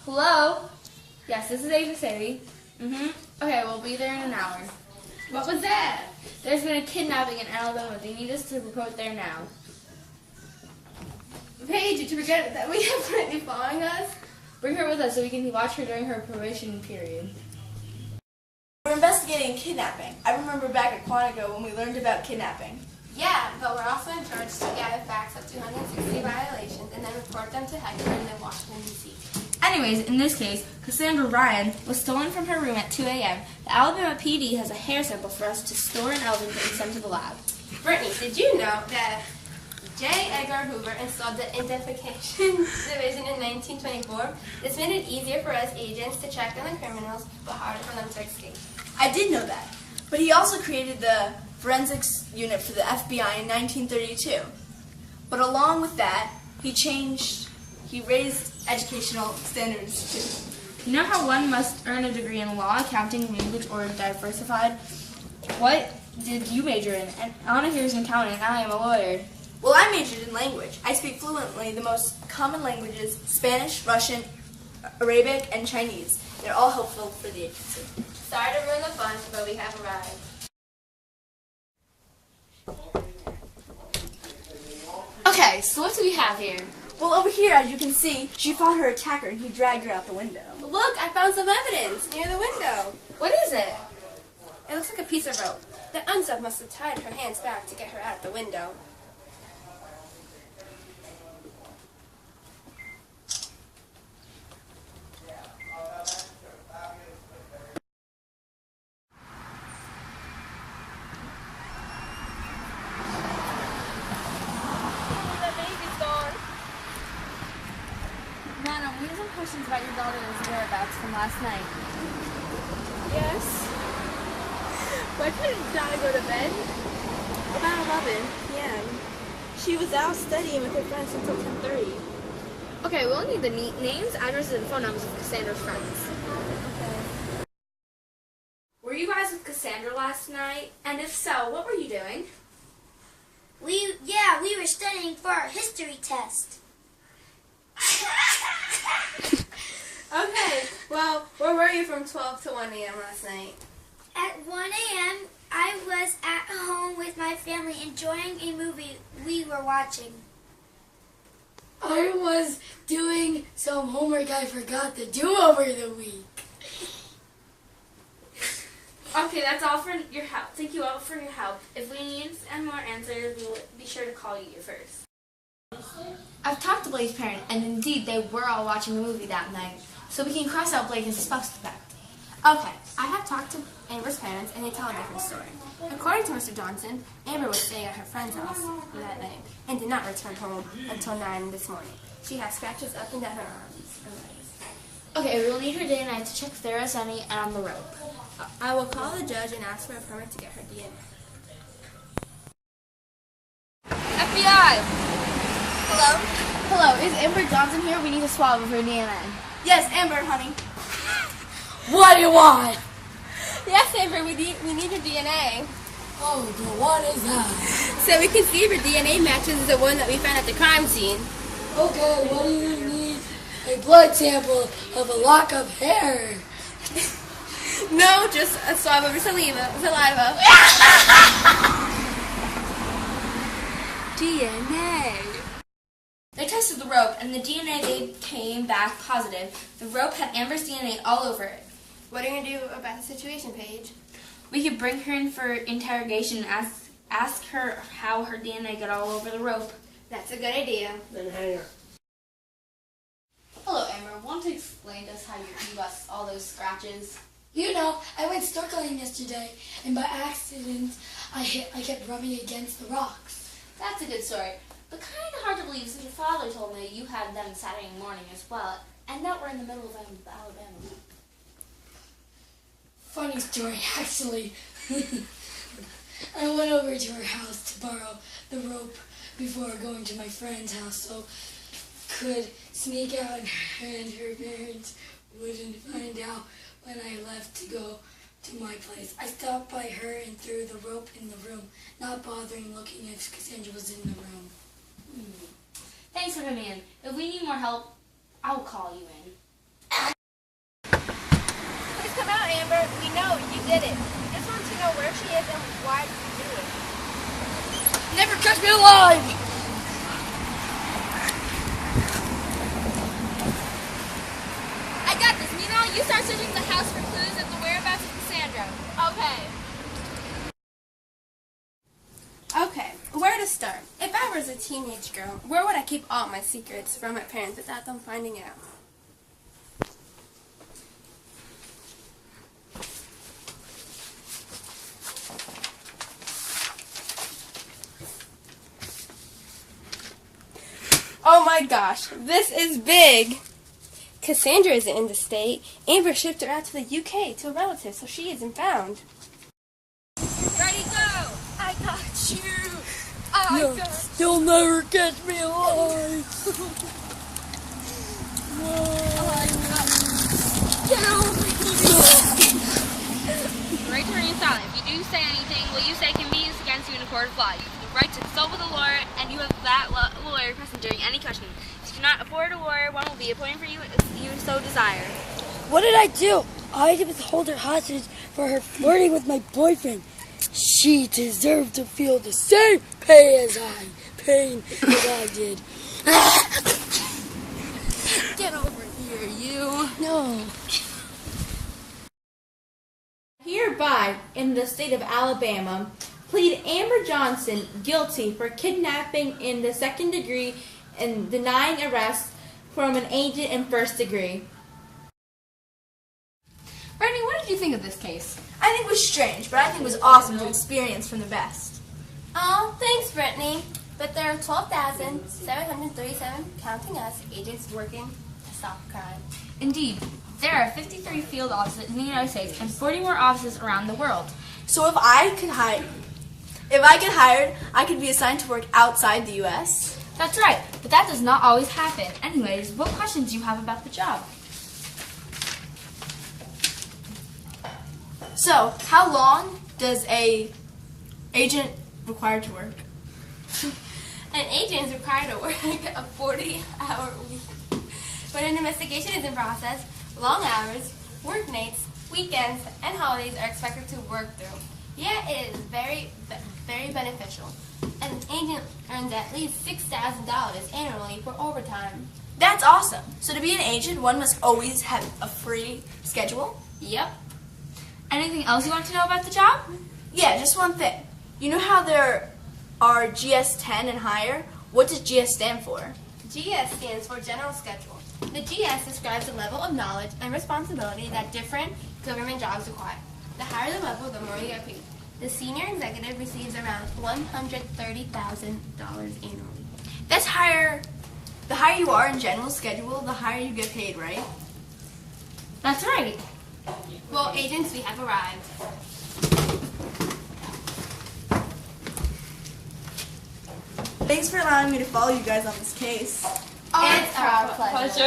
Hello? Yes, this is Agent Sadie. Okay, we'll be there in an hour. What was that? There's been a kidnapping in Alabama. They need us to report there now. Paige, did you forget that we have Brittany following us? Bring her with us so we can watch her during her probation period. We're investigating kidnapping. I remember back at Quantico when we learned about kidnapping. Yeah, but we're also in charge to gather facts of 260 violations and then report them to headquarters in Washington, D.C. Anyways, in this case, Cassandra Ryan was stolen from her room at 2 a.m. The Alabama PD has a hair sample for us to store in Elgin and send to the lab. Brittany, did you know that J. Edgar Hoover installed the Identification Division in 1924? This made it easier for us agents to track down the criminals, but harder for them to escape. I did know that. But he also created the forensics unit for the FBI in 1932. But along with that, he raised educational standards too. You know how one must earn a degree in law, accounting, language, or diversified? What did you major in? And Anna here is an accountant, and I am a lawyer. Well, I majored in language. I speak fluently the most common languages: Spanish, Russian, Arabic, and Chinese. They're all helpful for the agency. Sorry to ruin the fun, but we have arrived. Okay, so what do we have here? Well, over here, as you can see, she fought her attacker and he dragged her out the window. Look, I found some evidence near the window. What is it? It looks like a piece of rope. The unsub must have tied her hands back to get her out the window. Nana, we have some questions about your daughter's whereabouts from last night. Yes? Why couldn't Donna go to bed? About 11 p.m. She was out studying with her friends until 10:30. Okay, we'll need the names, addresses, and phone numbers of Cassandra's friends. Okay. Were you guys with Cassandra last night? And if so, what were you doing? We were studying for our history test. Okay, well, where were you from 12 to 1 a.m. last night? At 1 a.m., I was at home with my family enjoying a movie we were watching. I was doing some homework I forgot to do over the week. Okay, that's all for your help. Thank you all for your help. If we need any more answers, we will be sure to call you first. I've talked to Blake's parents, and indeed they were all watching the movie that night, so we can cross out Blake as a suspect. Okay, I have talked to Amber's parents, and they tell a different story. According to Mr. Johnson, Amber was staying at her friend's house that night and did not return home until 9 this morning. She has scratches up and down her arms and legs. Okay, we will need her day and night to check if there is any and on the rope. I will call the judge and ask for a permit to get her DNA. FBI! Hello? Hello, is Amber Johnson here? We need a swab of her DNA. Yes, Amber, honey. What do you want? Yes, Amber, we need her DNA. Oh, what is that? So we can see if her DNA matches the one that we found at the crime scene. Okay, what do you need? A blood sample of a lock of hair. No, just a swab of her saliva. DNA. They tested the rope, and the DNA came back positive. The rope had Amber's DNA all over it. What are you going to do about the situation, Paige? We could bring her in for interrogation and ask her how her DNA got all over the rope. That's a good idea. Then hang her. Hello, Amber. Want to explain to us how you got all those scratches? You know, I went snorkeling yesterday, and by accident, I kept rubbing against the rocks. That's a good story, but kind of hard to believe since your father told me you had them Saturday morning as well, and that we're in the middle of Alabama. Funny story, actually. I went over to her house to borrow the rope before going to my friend's house so could sneak out and her parents wouldn't find out when I left to go to my place. I stopped by her and threw the rope in the room, not bothering looking if Cassandra was in the room. Thanks for coming in. If we need more help, I'll call you in. Amber, we know you did it. We just want to know where she is and why did you do it. Never catch me alive! I got this. Meanwhile, you start searching the house for clues of the whereabouts of Cassandra. Okay. Okay, where to start? If I was a teenage girl, where would I keep all my secrets from my parents without them finding out? Oh my gosh, this is big! Cassandra isn't in the state. Amber shipped her out to the UK to a relative, so she isn't found. Ready, go! I got you. You'll never catch me alive! Right to remain silent. If you do say anything, what you say can be used against you in a court of law. You have the right to consult with a lawyer, and you have that lawyer present during any questioning. If you cannot afford a lawyer, one will be appointed for you if you so desire. What did I do? I had to hold her hostage for her flirting with my boyfriend. She deserved to feel the same pain as I did. Get over here, you! No. Hereby, in the state of Alabama, plead Amber Johnson guilty for kidnapping in the second degree and denying arrest from an agent in first degree. Brittany, what did you think of this case? I think it was strange, but I think it was awesome to experience from the best. Oh, thanks, Brittany. But there are 12,737, counting us, agents working to stop crime. Indeed, there are 53 field offices in the United States and 40 more offices around the world. So if I get hired, I could be assigned to work outside the U.S. That's right, but that does not always happen. Anyways, what questions do you have about the job? So, how long does a agent require to work? An agent is required to work a 40-hour week. When an investigation is in process, long hours, work nights, weekends, and holidays are expected to work through. Yeah, it is very beneficial. An agent earns at least $6,000 annually for overtime. That's awesome. So to be an agent, one must always have a free schedule? Yep. Anything else you want to know about the job? Yeah, just one thing. You know how there are GS10 and higher? What does GS stand for? GS stands for General Schedule. The GS describes the level of knowledge and responsibility that different government jobs require. The higher the level, the more you get paid. The senior executive receives around $130,000 annually. That's higher. The higher you are in general schedule, the higher you get paid, right? That's right. Well, agents, we have arrived. Thanks for allowing me to follow you guys on this case. It's our pleasure.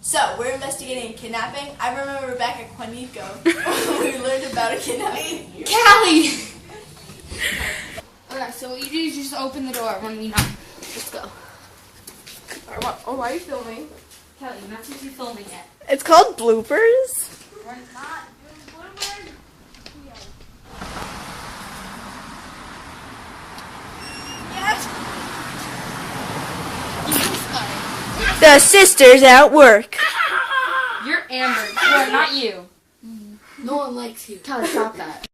So, we're investigating a kidnapping. I remember back at Quantico when we learned about a kidnapping. Callie! Okay, so what you do is just open the door when we knock. Let's go. Oh, why are you filming? Kelly, you're not supposed to be filming yet. It's called bloopers. We're not doing bloopers. The sisters at work. You're Amber. Or not you. No one likes you. Kelly, stop that.